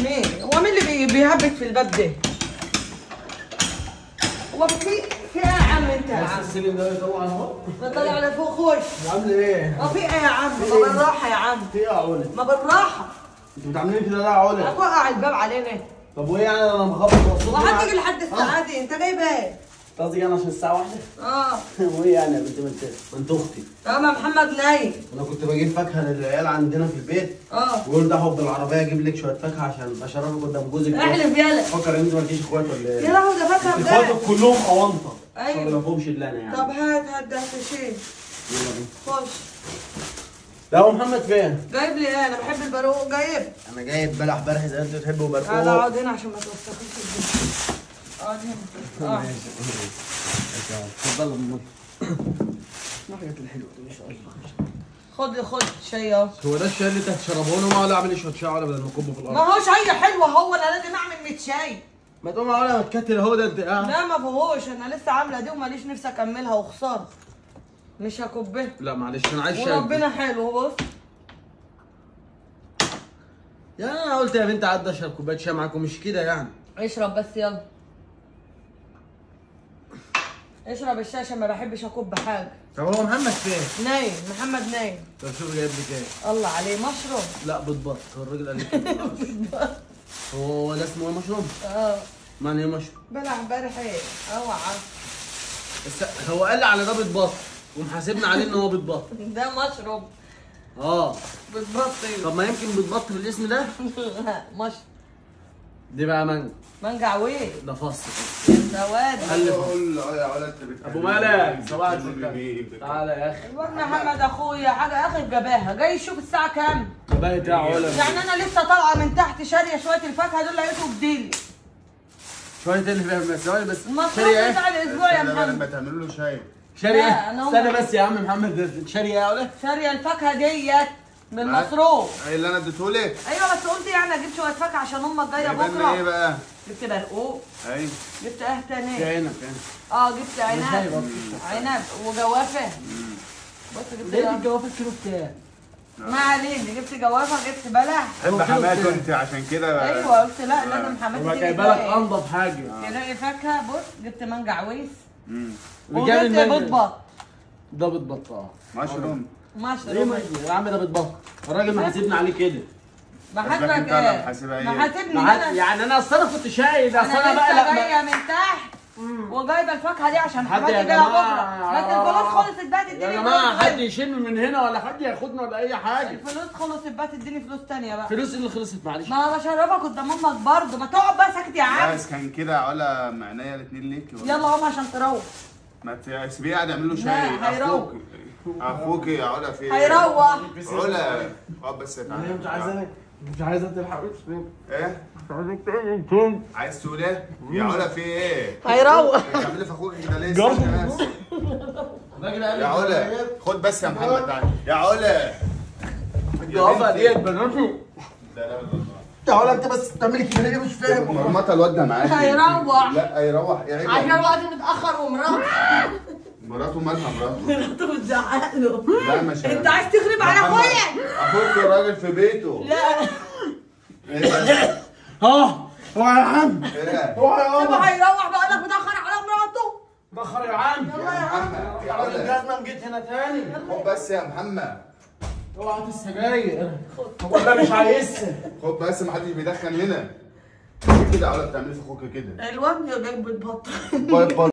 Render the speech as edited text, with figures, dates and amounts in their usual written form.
مين؟ هو مين اللي بيهبك في الباب ده؟ هو في ايه يا عم انت يا عم؟ السلم ده يطلع اهو. بطلع لفوق خش. عامل ايه؟ هو في ايه يا عم؟ ما بالراحة يا عم. في ايه يا علا؟ ما بالراحة. انتوا بتعملين كده ليه يا علا؟ هتوقع الباب علينا. طب وايه يعني انا مخبط مبسوط؟ وهتيجي لحد الساعة دي، انت جايب ايه؟ قصدي انا عشان الساعة 1؟ اه. وايه يعني يا بنت ما انت اختي. يا محمد نايم. انا كنت بجيب فاكهة للعيال عندنا في البيت. ويقول ده حب العربية اجيب لك شوية فاكهة عشان اشرفك قدام جوزك. احلف يالا. فكر ان انت مالكيش اخوات ولا ايه؟ يا لهوي ده فاكهة بجد. اخواتك كلهم اونطة. ايوه. ما فيهمش الا انا يعني. طب هات ده شيء. يلا بينا. خش. لا هو محمد فين؟ جايب لي ايه؟ انا بحب البرقوق جايب. انا جايب بلح برح زي ما انتوا بتحبوا برقوق. تعالى اقعد هنا عشان ما توسخيش الدنيا. اقعد هنا. ماشي. اتفضل يا ماما. الحاجات الحلوه دي ما شاء الله. خد شاي اهو. هو ده الشاي اللي انت هتشربه له ولا اعمل شويه شاي ولا بدل ما اكبه في الارض؟ ما هو شاي حلو هو، انا لازم اعمل 100 شاي. ما تقوم ولا ما تكتل اهو ده انت لا ما فيهوش، انا لسه عامله دي وماليش نفسي اكملها وخساره. مش هكبها. لا معلش انا عايز شاي. وربنا حلو بص. يعني انا قلت يا بنت عدى اشرب كوبايه شاي معاكم مش كده يعني. اشرب بس يلا. اشرب الشاي عشان ما بحبش اكب حاجه. طب هو محمد فين؟ نايم، محمد نايم. طب شوف جايب لك ايه؟ الله عليه مشروب. لا بتبط، هو الراجل قال لي كده. هو ده اسمه ايه مشروب؟ اه. معنى ايه مشروب؟ بلع امبارح ايه؟ اوعى. بس هو قال لي على ده بتبط ومحاسبنا عليه ان هو بتبط. ده مشروب. اه. بتبطل. طب ما يمكن بتبط بالاسم ده؟ لا مشروب. دي بقى مانجا. مانجا عويل. ده فص. يا سواد. يا علا انت ابو مالك صباح الفل. تعالى يا اخي. الواد محمد اخويا حاجه اخي جباها، جاي يشوف الساعه كام؟ بايت يا علا. يعني انا لسه طالعه من تحت شاريه شويه الفاكهه دول لقيته بديلي. شويه اللي فيها بس ثواني بس. المصروف شاريه بتاع ايه؟ الاسبوع يا لما محمد. تعملوا له شاي. شاريه لا، ايه؟ أنا استنى بس يا عم محمد شاريه ايه يا علا؟ شاريه الفاكهه ديت بالمصروف. ايه اللي انا اديتهولك؟ ايوه بس قلت يعني اجيب شويه فاكهه عشان امك جايه جايبه لنا ايه بكره. بقى؟ جبت برقوق. ايوه. جبت ايه في تاني؟ عنب جبت عنب وجوافه. بص جبت ليه الجوافه الكيلو بكام؟ ما علينا، جبت جوافه جبت بلح. بحب حماته انت عشان كده. ايوه قلت لا لازم حماتي هو تيجي جايبه لك تلاقي. انضف حاجه. تلاقي فاكهه. بص جبت مانجا عويس. رجال وجبت بطبط. ده بتبط مشروم. ليه مشروم. يا عم ده بتبط الراجل محاسبنا عليه كده. بحاسبك انت اللي ايه؟ محاسبها ايه؟ محاسبني انا. يعني انا اصل انا كنت شايل اصل انا بقى لسه لا جايه من تحت وجايبه الفاكهه دي عشان حد حماتي يا جايه جماعة. بكره. بس الفلوس خلصت بقى يا تديني جماعه فلوس حد يشيلني من هنا ولا حد ياخدنا ولا اي حاجه. الفلوس خلصت بقى تديني فلوس تانية بقى. فلوس اللي خلصت معلش. ما انا بشرفك قدام امك برضه، ما تقعد بقى ساكت يا عم. بس كان كده علا معناها الاثنين ليكي ولا؟ يلا قوم عشان تروح. ما تسيبيه قاعد يعمل له شاي. لا، هيروح. اخوك يا علا في ايه؟ هيروح. علا بس هي تعالى. مش عايزه تلحق ايه؟ مش عايزك تاني. عايز تقول ايه؟ يا علا في ايه؟ هيروح. بتعمل لي في اخوك كده ليه؟ استنى بس. يا علا خد بس يا محمد تعالى. يا علا الجوافه ديت بناته. لا لا يا علا انت بس بتعملي كده ليه مش فاهم. مرمطه الواد ده معاك. هيروح. لا هيروح يا عيني. عشان الوقت متاخر ومراته. مراته مالها مراته؟ مراته بتزعق له. لا مش انت عايز تخرب على اخويا؟ اخوك الراجل في بيته. لا. ايه ده؟ ها هو يا عم. ايه؟ هو يا سيبه عم. هيروح بقول لك متاخر على مراته. دخل يا عم. يلا يا عم. محمد يا عم علا الجزمه جيت هنا تاني. خد بس يا محمد. اوعى السجاير. هو ده مش عايزها. خد بس ما حدش بيدخن هنا. كده يا علا بتعملي في اخوك كده. الواد جايب بتبطل.